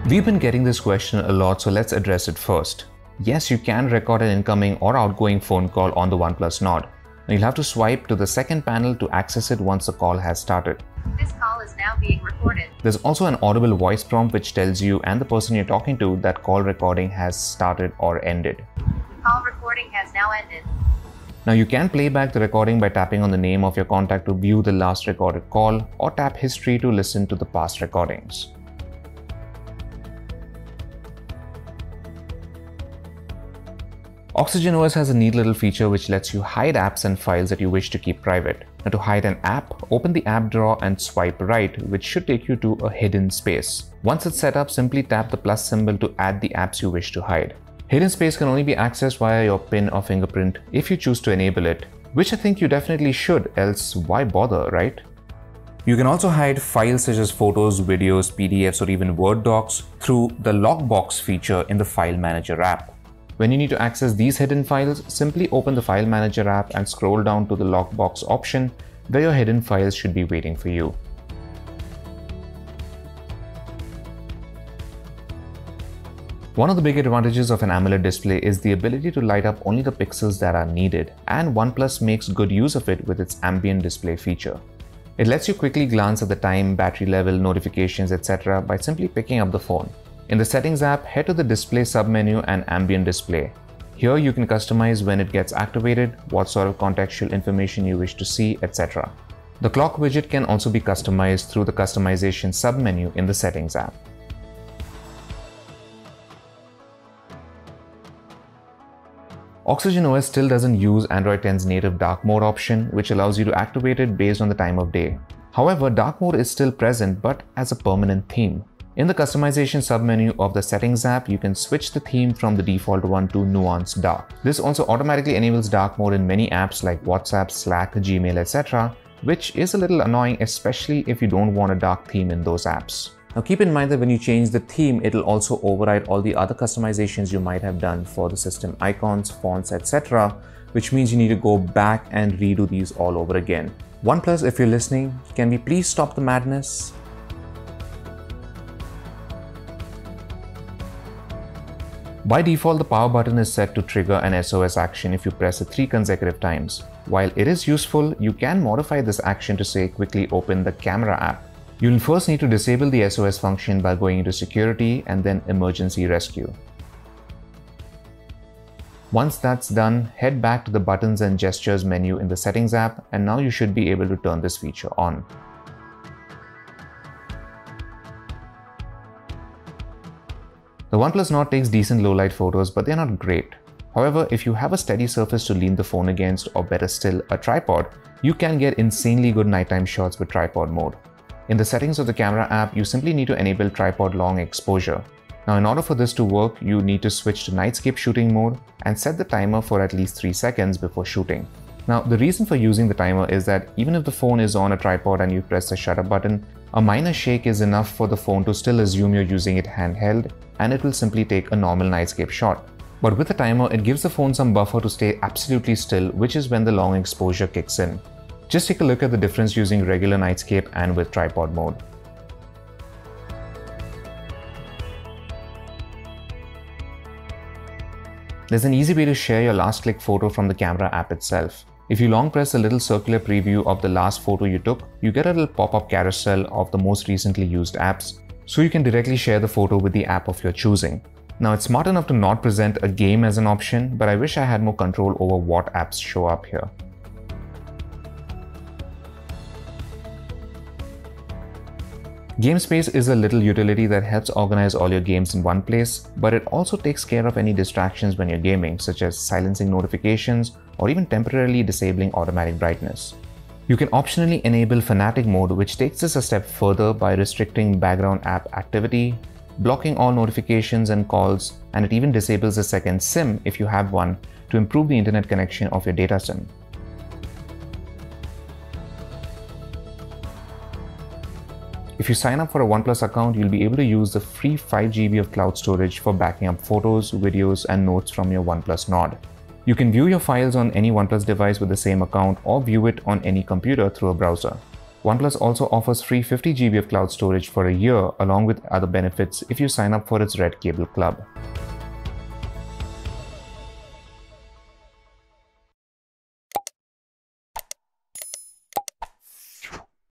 We've been getting this question a lot, so let's address it first. Yes, you can record an incoming or outgoing phone call on the OnePlus Nord. Now you'll have to swipe to the second panel to access it once the call has started. This call is now being recorded. There's also an audible voice prompt which tells you and the person you're talking to that call recording has started or ended. Call recording has now ended. Now you can play back the recording by tapping on the name of your contact to view the last recorded call, or tap history to listen to the past recordings. Oxygen OS has a neat little feature which lets you hide apps and files that you wish to keep private. Now to hide an app, open the app drawer and swipe right, which should take you to a hidden space. Once it's set up, simply tap the plus symbol to add the apps you wish to hide. Hidden space can only be accessed via your PIN or fingerprint if you choose to enable it, which I think you definitely should, else why bother, right? You can also hide files such as photos, videos, PDFs or even Word docs through the Lockbox feature in the File Manager app. When you need to access these hidden files, simply open the File Manager app and scroll down to the Lockbox option where your hidden files should be waiting for you. One of the big advantages of an AMOLED display is the ability to light up only the pixels that are needed, and OnePlus makes good use of it with its ambient display feature. It lets you quickly glance at the time, battery level, notifications, etc. by simply picking up the phone. In the Settings app, head to the Display submenu and Ambient Display. Here you can customize when it gets activated, what sort of contextual information you wish to see, etc. The clock widget can also be customized through the Customization submenu in the Settings app. Oxygen OS still doesn't use Android 10's native dark mode option, which allows you to activate it based on the time of day. However, dark mode is still present, but as a permanent theme. In the Customization submenu of the Settings app, you can switch the theme from the default one to Nuance Dark. This also automatically enables dark mode in many apps like WhatsApp, Slack, Gmail, etc., which is a little annoying, especially if you don't want a dark theme in those apps. Now keep in mind that when you change the theme, it'll also override all the other customizations you might have done for the system icons, fonts, etc., which means you need to go back and redo these all over again. OnePlus, if you're listening, can we please stop the madness? By default, the power button is set to trigger an SOS action if you press it 3 consecutive times. While it is useful, you can modify this action to say quickly open the camera app. You'll first need to disable the SOS function by going into Security and then Emergency Rescue. Once that's done, head back to the Buttons and Gestures menu in the Settings app, and now you should be able to turn this feature on. The OnePlus Nord takes decent low-light photos, but they're not great. However, if you have a steady surface to lean the phone against, or better still, a tripod, you can get insanely good nighttime shots with tripod mode. In the settings of the camera app, you simply need to enable tripod long exposure. Now, in order for this to work, you need to switch to nightscape shooting mode and set the timer for at least 3 seconds before shooting. Now, the reason for using the timer is that even if the phone is on a tripod and you press the shutter button, a minor shake is enough for the phone to still assume you're using it handheld, and it will simply take a normal nightscape shot. But with the timer, it gives the phone some buffer to stay absolutely still, which is when the long exposure kicks in. Just take a look at the difference using regular nightscape and with tripod mode. There's an easy way to share your last click photo from the camera app itself. If you long press a little circular preview of the last photo you took, you get a little pop-up carousel of the most recently used apps, so you can directly share the photo with the app of your choosing. Now, it's smart enough to not present a game as an option, but I wish I had more control over what apps show up here. GameSpace is a little utility that helps organize all your games in one place, but it also takes care of any distractions when you're gaming, such as silencing notifications or even temporarily disabling automatic brightness. You can optionally enable Fanatic mode, which takes this a step further by restricting background app activity, blocking all notifications and calls, and it even disables a second SIM if you have one to improve the internet connection of your data SIM. If you sign up for a OnePlus account, you'll be able to use the free 5 GB of cloud storage for backing up photos, videos, and notes from your OnePlus Nord. You can view your files on any OnePlus device with the same account or view it on any computer through a browser. OnePlus also offers free 50 GB of cloud storage for a year along with other benefits if you sign up for its Red Cable Club.